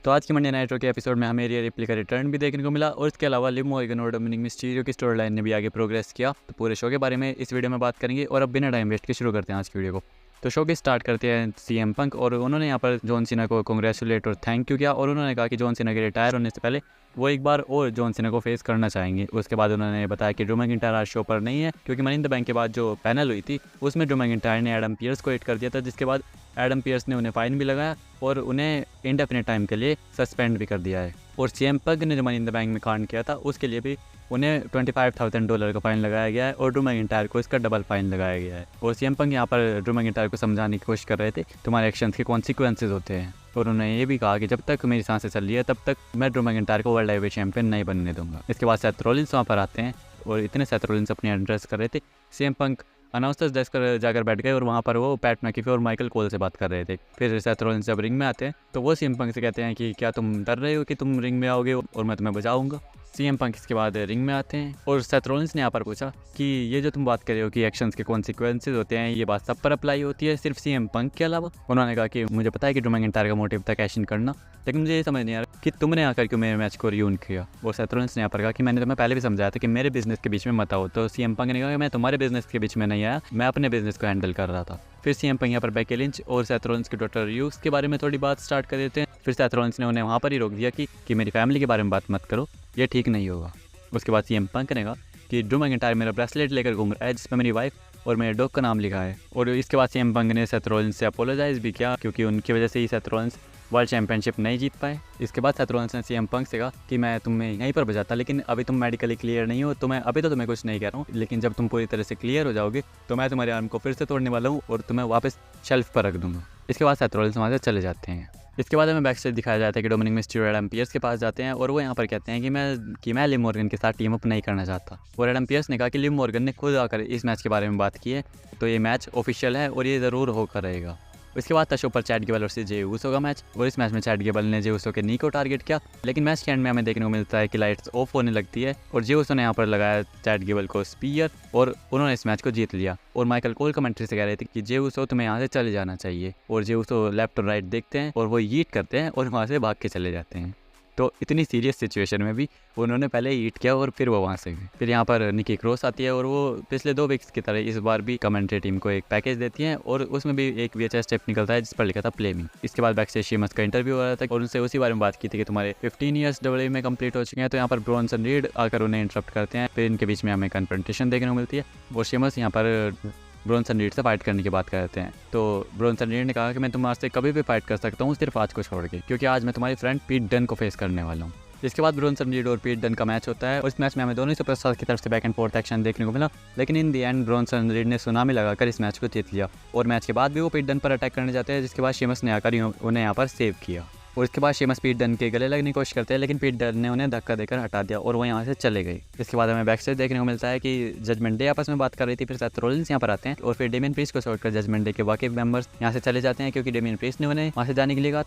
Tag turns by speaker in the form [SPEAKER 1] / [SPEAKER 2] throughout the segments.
[SPEAKER 1] तो आज की मंडे नाइट रॉ के एपिसोड में हमें रिया रिप्ली का रिटर्न भी देखने को मिला और इसके अलावा लिव मॉर्गन और डोमिनिक मिस्टीरियो की स्टोरी लाइन ने भी आगे प्रोग्रेस किया। तो पूरे शो के बारे में इस वीडियो में बात करेंगे और अब बिना टाइम वेस्ट के शुरू करते हैं आज की वीडियो को। तो शो की स्टार्ट करते हैं सीएम पंक और उन्होंने यहाँ पर जॉन सीना को कांग्रेचुलेट और थैंक यू किया और उन्होंने कहा कि जॉन सीना के रिटायर होने से पहले वो एक बार और जॉन सीना को फेस करना चाहेंगे। उसके बाद उन्होंने बताया कि ड्रू मैकिंटायर आज शो पर नहीं है क्योंकि मनी इन द बैंक के बाद जो पैनल हुई थी उसमें ड्रू मैकिंटायर ने एडम पियर्स को हिट कर दिया था, जिसके बाद एडम पियर्स ने उन्हें फाइन भी लगाया और उन्हें इंडेफिनिट टाइम के लिए सस्पेंड भी कर दिया है। और सीएम पंक ने जो मनी इन द बैंक में कांड किया था उसके लिए भी उन्हें $25,000 का फाइन लगाया गया है और ड्रू मैकिंटायर को इसका डबल फाइन लगाया गया है। और सीएम पंक यहाँ पर ड्रू मैकिंटायर को समझाने की कोशिश कर रहे थे तुम्हारे एक्शंस के कॉन्सिक्वेंसेज होते हैं और उन्होंने ये भी कहा कि जब तक मेरी सांसें चल रही है तब तक मैं ड्रू मैकिंटायर को वर्ल्ड हेवीवेट चैंपियन नहीं बनने दूंगा। इसके बाद सेथ रॉलिंस वहाँ पर आते हैं और इतने सेथ रॉलिंस अपनी एड्रेस कर रहे थे, सीएम पंक अनाउंसर्स डेस्क पर जाकर बैठ गए और वहाँ पर वो पैट मैकेफे और माइकल कोल से बात कर रहे थे। फिर सेथ रॉलिंस जब रिंग में आते हैं तो वो सीएम पंक से कहते हैं कि क्या तुम डर रहे हो कि तुम रिंग में आओगे और मैं तुम्हें बचाऊंगा। सीएम पंक इसके बाद रिंग में आते हैं और सेथ रॉलिंस ने यहाँ पर पूछा कि ये जो तुम बात कर रहे हो कि एक्शंस के कॉन्सिक्वेंसेज होते हैं ये बात सब पर अप्लाई होती है सिर्फ सीएम पंक के अलावा। उन्होंने कहा कि मुझे पता है कि ड्रू मैकिंटायर का मोटिव था कैश इन करना, लेकिन मुझे ये समझ नहीं आ रहा कि तुमने आकर क्यों मेरे मैच को रियून किया। और सेथ रॉलिंस ने यहाँ पर कहा कि मैंने तुम्हें पहले भी समझाया था कि मेरे बिजनेस के बीच में मत आओ। तो सीएम पंक ने कहा कि मैं तुम्हारे बिजनेस के बीच में नहीं आया, मैं अपने बिजनेस को हैंडल कर रहा था। फिर सीएम पंक यहाँ पर बेकी लिंच और सेथ रॉलिंस के डॉटर यूस के बारे में थोड़ी बात स्टार्ट कर देते हैं। फिर सेथ रॉलिंस ने उन्हें वहाँ पर ही रोक दिया कि मेरी फैमिली के बारे में बात मत करो, ये ठीक नहीं होगा। उसके बाद सीएम पंक ने कहा कि ड्रू मैकिंटायर मेरा ब्रेसलेट लेकर घूम रहा है जिसमें मेरी वाइफ और मेरे डॉग का नाम लिखा है। और इसके बाद सीएम पंक ने सेथ रॉलिंस से अपोलोजाइज भी किया क्योंकि उनकी वजह से ही सेथ रॉलिंस वर्ल्ड चैंपियनशिप नहीं जीत पाए। इसके बाद सेथ रॉलिंस ने सीएम पंक से कहा कि मैं तुम्हें यहीं पर बजाता, लेकिन अभी तुम मेडिकली क्लियर नहीं हो तो मैं अभी तो तुम्हें कुछ नहीं कह रहा हूँ, लेकिन जब तुम पूरी तरह से क्लियर हो जाओगे तो मैं तुम्हारे आर्म को फिर से तोड़ने वाला हूँ और तुम्हें वापस शेल्फ पर रख दूंगा। इसके बाद सेथ रॉलिंस वहाँ से चले जाते हैं। इसके बाद हमें बैक स्टेज दिखाया जाता है कि डोमिनिक मिस्टीरियो एडम पियर्स के पास जाते हैं और वो यहाँ पर कहते हैं कि मैं लिव मॉर्गन के साथ टीम अप नहीं करना चाहता। और एडम पियर्स ने कहा कि लिव मॉर्गन ने खुद आकर इस मैच के बारे में बात की है तो ये मैच ऑफिशियल है और ये ज़रूर होकर रहेगा। उसके बाद था शो पर Chad Gable versus Jey Uso का मैच और इस मैच में चैट गेबल ने जे ऊसो के नी को टारगेट किया, लेकिन मैच के एंड में हमें देखने को मिलता है कि लाइट्स ऑफ होने लगती है और जे ऊसो ने यहाँ पर लगाया चैट गेबल को स्पीयर और उन्होंने इस मैच को जीत लिया। और माइकल कोल कमेंट्री से कह रहे थे कि जे ऊसो तुम्हें यहाँ से चले जाना चाहिए और जे ऊसो लेफ्ट और राइट देखते हैं और वो यीट करते हैं और वहाँ से भाग के चले जाते हैं। तो इतनी सीरियस सिचुएशन में भी उन्होंने पहले हीट किया और फिर वो वहाँ से गए। फिर यहाँ पर निकी क्रॉस आती है और वो पिछले 2 वीक्स की तरह इस बार भी कमेंट्री टीम को एक पैकेज देती हैं और उसमें भी एक VHS टेप निकलता है जिस पर लिखा था प्ले मी। इसके बाद बैक स्टेज शीमस का इंटरव्यू हो रहा था और उनसे उसी बारे में बात की थी कि तुम्हारे 15 ईयर्स WWE में कंप्लीट हो चुके हैं। तो यहाँ पर ब्रॉन्सन रीड आकर उन्हें इंटरप्ट करते हैं, फिर इनके बीच में हमें कन्फ्रंटेशन देखने को मिलती है और शीमस यहाँ पर ब्रॉन्सन रीड से फाइट करने की बात करते हैं। तो ब्रॉन्सन रीड ने कहा कि मैं तुम्हारे से कभी भी फाइट कर सकता हूँ सिर्फ आज को छोड़ के, क्योंकि आज मैं तुम्हारी फ्रेंड पीट डन को फेस करने वाला हूँ। इसके बाद ब्रॉन्सन रीड और पीट डन का मैच होता है और इस मैच में हमें दोनों ही सुपरस्टार्स की तरफ से बैक एंड फोर्थ एक्शन देखने को मिला, लेकिन इन दी एंड ब्रॉन्सन रीड ने सुनामी लगाकर इस मैच को जीत लिया। और मैच के बाद भी वो पीट डन पर अटैक करने जाते हैं, जिसके बाद शीमस ने आकर उन्हें यहाँ पर सेव किया और इसके बाद शीमस पीट डन के गले लगने की कोशिश करते हैं, लेकिन पीट डन ने उन्हें धक्का देकर हटा दिया और वो यहाँ से चले गए। इसके बाद हमें बैक स्टेज देखने को मिलता है कि जजमेंट डे आपस में बात कर रही थी, फिर सेथ रॉलिंस यहाँ पर आते हैं और फिर डेमियन प्रीस्ट को छोड़कर जजमेंट डे के बाकी मेंबर्स यहाँ से चले जाते हैं क्योंकि डेमियन प्रीस्ट ने उन्हें वहाँ से जाने के लिए कहा।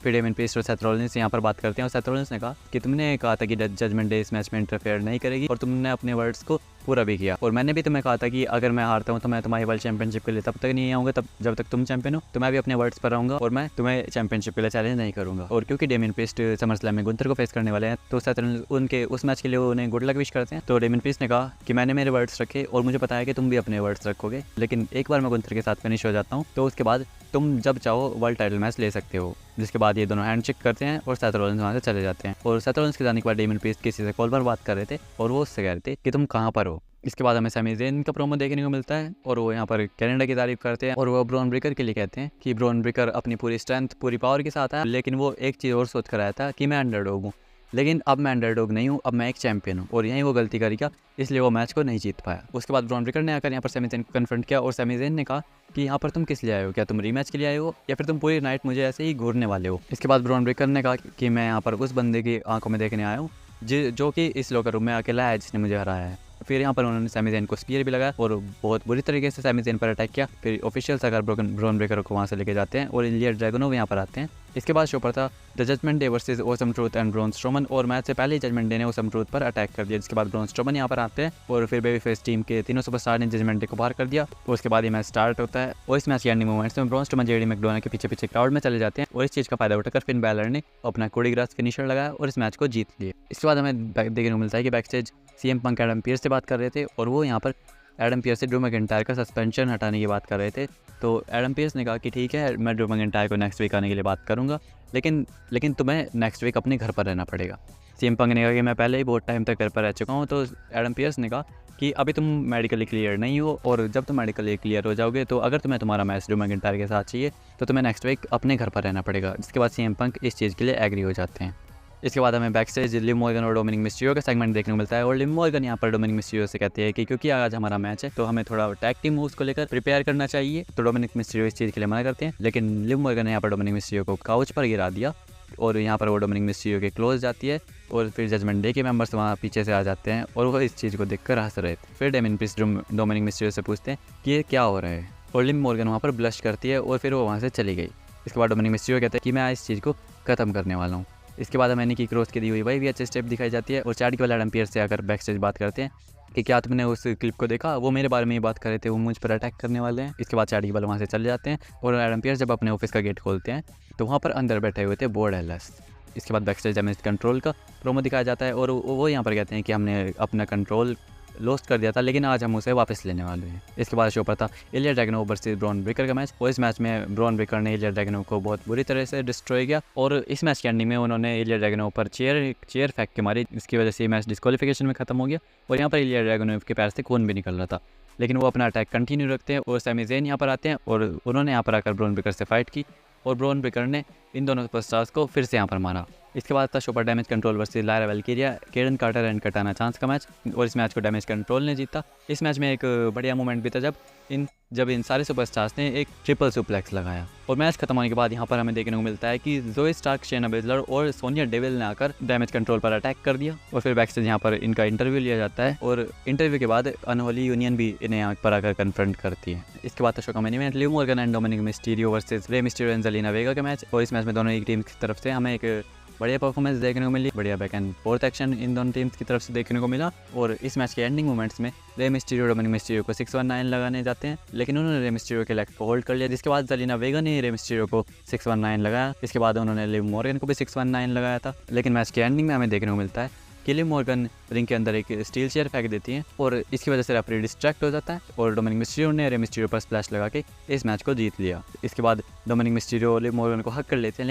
[SPEAKER 1] फिर डेमियन प्रीस्ट और सेथ रॉलिंस यहाँ पर बात करते हैं और सेथ रॉलिंस ने कहा कि तुमने कहा था कि जजमेंट डे इस मैच में इंटरफेयर नहीं करेगी और तुमने अपने वर्ड्स को पूरा भी किया। और मैंने भी तुम्हें कहा था कि अगर मैं हारता हूँ तो मैं तुम्हारी वर्ल्ड चैंपियनशिप के लिए तब तक नहीं आऊँगा तब जब तक तुम चैंपियन हो। तो मैं भी अपने वर्ड्स पर रहूँगा और मैं तुम्हें चैंपियनशिप के लिए चैलेंज नहीं करूँगा। और क्योंकि डेमियन प्रीस्ट समर स्लैम में गुंथर को फेस करने वाले हैं तो सेथ रॉलिंस उनके उस मैच के लिए उन्हें गुड लक विश करते हैं। तो डेमियन प्रीस्ट ने कहा कि मैंने मेरे वर्ड्स रखे और मुझे पता है कि तुम भी अपने वर्ड्स रखोगे, लेकिन एक बार मैं गुंथर के साथ फिनिश हो जाता हूँ तो उसके बाद तुम जब चाहो वर्ल्ड टाइटल मैच ले सकते हो। जिसके बाद ये दोनों हैंड चेक करते हैं और सेथ रॉलिंस वहाँ से चले जाते हैं। और सेथ रॉलिंस के जाने के बाद डेमियन प्रीस्ट किसी से कॉल पर बात कर रहे थे और वो उससे कह रहे थे कि तुम कहाँ पर हो। इसके बाद हमें सैमी ज़ेन का प्रोमो देखने को मिलता है और वो यहाँ पर कनाडा की तारीफ करते हैं और वो ब्रॉन ब्रेकर के लिए कहते हैं कि ब्रॉन ब्रेकर अपनी पूरी स्ट्रेंथ पूरी पावर के साथ है, लेकिन वो एक चीज़ और सोच कर आया था कि मैं अंडरडॉग हूँ, लेकिन अब मैं अंडरडॉग नहीं हूँ, अब मैं एक चैंपियन हूँ। और यहीं वो गलती कर गया, इसलिए वो मैच को नहीं जीत पाया। उसके बाद ब्रॉन ब्रेकर ने आकर यहाँ पर सैमी ज़ेन को कन्फ्रंट किया और सैमी ज़ेन ने कहा कि यहाँ पर तुम किस लिए आए हो, क्या तुम रीमैच के लिए आए हो या फिर तुम पूरी नाइट मुझे ऐसे ही घूरने वाले हो। इसके बाद ब्रॉन ब्रेकर ने कहा कि मैं यहाँ पर उस बंदे की आंखों में देखने आया हूँ जो कि इस लॉकर रूम में अकेला है जिसने मुझे हराया है। फिर यहाँ पर उन्होंने सैमी ज़ेन को स्पीयर भी लगाया और बहुत बुरी तरीके से सैमी ज़ेन पर अटैक किया। फिर ऑफिशियल्स अगर ब्रॉन ब्रेकर को वहाँ से लेके जाते हैं और इलिया ड्रैगोनोव यहाँ पर आते हैं इसके बाद शो पर था the Judgment Day versus Awesome Truth and Braun Strowman, और मैच से पहले ही जजमेंट डे ने ऑसम ट्रूथ पर अटैक कर दिया, जिसके बाद ब्रॉन स्ट्रोमन यहाँ पर आते हैं और फिर बेबी फेस टीम के तीनों सुपरस्टार ने जजमेंट डे को बाहर कर दिया। और उसके बाद ये मैच स्टार्ट होता है और इस मैच के एंडिंग मोमेंट्स में ब्रॉन स्ट्रोमन जेडी मैकडोना के पीछे पीछे क्राउड में चले जाते हैं और इस चीज़ का फायदा उठाकर फिन बैलर ने अपना कोरियोग्राफ फिनिशर लगाया और इस मैच को जीत लिया। इसके बाद हमें देखने को मिलता है कि back stage CM Punk Adam Pearce से बात कर रहे थे और वो यहाँ पर एडम पियर्स से ड्रू मैकिंटायर का सस्पेंशन हटाने की बात कर रहे थे। तो एडम पियर्स ने कहा कि ठीक है, मैं ड्रू मैकिंटायर को नेक्स्ट वीक आने के लिए बात करूंगा, लेकिन तुम्हें नेक्स्ट वीक अपने घर पर रहना पड़ेगा। सीएम पंक ने कहा कि मैं पहले ही बहुत टाइम तक घर पर रह चुका हूँ। तो एडम पियर्स ने कहा कि अभी तुम मेडिकली क्लियर नहीं हो और जब तुम मेडिकली क्लियर हो जाओगे तो अगर तुम्हें तुम्हारा मैच ड्रू मैकिंटायर के साथ चाहिए तो तुम्हें नेक्स्ट वीक अपने घर पर रहना पड़ेगा। जिसके बाद सीएम पंक इस चीज़ के लिए एग्री हो जाते हैं। इसके बाद हमें बैक स्टेज लिव मॉर्गन और डोमिनिक मिस्टीरियो का सेगमेंट देखने को मिलता है और लिव मॉर्गन यहाँ पर डोमिनिक मिस्टीरियो से कहते हैं कि क्योंकि आज हमारा मैच है तो हमें थोड़ा टैग टीम मूव्स को लेकर प्रिपेयर करना चाहिए। तो डोमिनिक मिस्टीरियो इस चीज़ के लिए मना करते हैं, लेकिन लिव मॉर्गन ने यहाँ पर डोमिनिक मिस्टीरियो को काउच पर गिरा दिया और यहाँ पर वो डोमिनिक मिस्टीरियो के क्लोज जाती है और फिर जजमेंट डे के मेंबर्स वहाँ पीछे से आ जाते हैं और वो इस चीज़ को देखकर हंस रहे थे। फिर डेमिन प्रीस्ट डोमिनिक मिस्टीरियो से पूछते हैं कि ये क्या हो रहा है और लिव मॉर्गन वहाँ पर ब्लश करती है और फिर वो वहाँ से चली गई। इसके बाद डोमिनिक मिस्टीरियो कहते हैं कि मैं इस चीज़ को ख़त्म करने वाला हूँ। इसके बाद हमें निकी क्रॉस की दी हुई भी अच्छे स्टेप दिखाई जाती है और चैट वाले एडम पियर्स से आकर बैक स्टेज बात करते हैं कि क्या तुमने उस क्लिप को देखा, वो मेरे बारे में ही बात कर रहे थे, वो मुझ पर अटैक करने वाले हैं। इसके बाद चैट वाले वहाँ से चले जाते हैं और एडम पियर्स जब अपने ऑफिस का गेट खोलते हैं तो वहाँ पर अंदर बैठे हुए थे बोर्ड एलएस। इसके बाद बैक स्टेज डैमेज कंट्रोल का प्रोमो दिखाया जाता है और वो यहाँ पर कहते हैं कि हमने अपना कंट्रोल लॉस्ट कर दिया था लेकिन आज हम उसे वापस लेने वाले हैं। इसके बाद शो पर था इलिया ड्रैगनोव वर्सेस ब्रॉन ब्रेकर का मैच और इस मैच में ब्रॉन ब्रेकर ने इलिया ड्रैगनोव को बहुत बुरी तरह से डिस्ट्रॉय किया और इस मैच के एंडिंग में उन्होंने इलिया ड्रैगनोव पर चेयर फेंक के मारी, इसकी वजह से मैच डिस्क्वालिफिकेशन में खत्म हो गया और यहाँ पर इलिया ड्रैगनोव के पैर से खून भी निकल रहा था, लेकिन वो अपना अटैक कंटिन्यू रखते हैं और सैमी ज़ेन यहाँ पर आते हैं और उन्होंने यहाँ पर आकर ब्रॉन ब्रेकर से फाइट की और ब्रॉन ब्रेकर ने इन दोनों सुपरस्टार्स को फिर से यहाँ पर मारा। इसके बाद था शो पर damage control versus Lyra Valkyria, Kayden Carter and Katana Chance का मैच और इस मैच को डैमेज कंट्रोल ने जीता। इस मैच में एक बढ़िया मोमेंट भी था जब इन सारे सुपरस्टार्स ने एक ट्रिपल सुप्लेक्स लगाया और मैच खत्म होने के बाद यहाँ पर हमें देखने को मिलता है कि ज़ोई स्टार्क, शेना बेजलर और सोनिया डेविल ने आकर डैमेज कंट्रोल पर अटैक कर दिया और फिर बैक स्टेज यहाँ पर इनका इंटरव्यू लिया जाता है और इंटरव्यू के बाद अनहोली यूनियन भी इन्हें यहाँ पर आकर कन्फ्रंट करती है। इसके बाद शो का main event Liv Morgan and Dominik Mysterio versus Rey Mysterio and Zelina Vega का मैच और इस मैच में दोनों एक टीम की तरफ से हमें एक बढ़िया परफॉर्मेंस देखने को मिली, बढ़िया back and fourth action in दोनों टीम्स की तरफ से देखने को मिला और इस मैच के एंडिंग मोमेंट्स में रे मिस्टीरियो डोमिनिक मिस्टीरियो को 619 लगाने जाते हैं लेकिन उन्होंने रे मिस्टीरियो के लेग को होल्ड कर लिया, जिसके बाद ज़ेलिना वेगा ने रे मिस्टीरियो को 619 लगाया। इसके बाद उन्होंने लिव मॉर्गन को भी 619 लगाया था, लेकिन मैच के एंडिंग में हमें देखने को मिलता है कि लिव मॉर्गन रिंग के अंदर एक स्टील चेयर फेंक देती है और इसकी वजह से रेफरी डिस्ट्रैक्ट हो जाता है और डोमिनिक मिस्टीरियो ने रे मिस्टीरियो पर स्प्लैश लगा के इस मैच को जीत लिया। इसके बाद डोमिनिक मिस्टीरियो लिव मॉर्गन को हक कर लेते हैं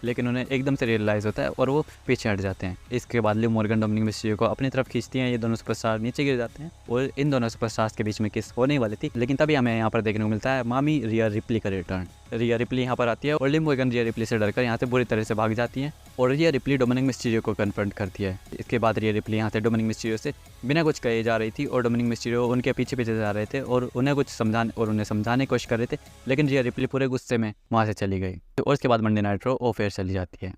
[SPEAKER 1] लेकिन उन्हें एकदम से रियलाइज़ होता है और वो पीछे हट जाते हैं। इसके बाद लिव मॉर्गन डोमिनिक मिस्टीरियो को अपनी तरफ खींचती हैं, ये दोनों सुपरस्टार नीचे गिर जाते हैं और इन दोनों सुपरस्टार्स के बीच में किस होने वाली थी, लेकिन तभी हमें यहाँ पर देखने को मिलता है मामी रिया रिप्ली का रिटर्न। रिया रिप्ली यहाँ पर आती है और लिव मॉर्गन रिया रिप्ली से डरकर यहाँ से बुरी तरह से भाग जाती है और रिया रिप्ली डोमिनिक मिस्टीरियो को कन्फ्रंट करती है। इसके बाद रिया रिप्ली यहाँ से डोमिनिक मिस्टीरियो से बिना कुछ कहे जा रही थी और डोमिनिक मिस्टीरियो उनके पीछे पीछे जा रहे थे और उन्हें समझाने की कोशिश कर रहे थे, लेकिन रिया रिप्ली पूरे गुस्से में वहाँ से चली गई और उसके बाद Monday night raw of air चली जाती है।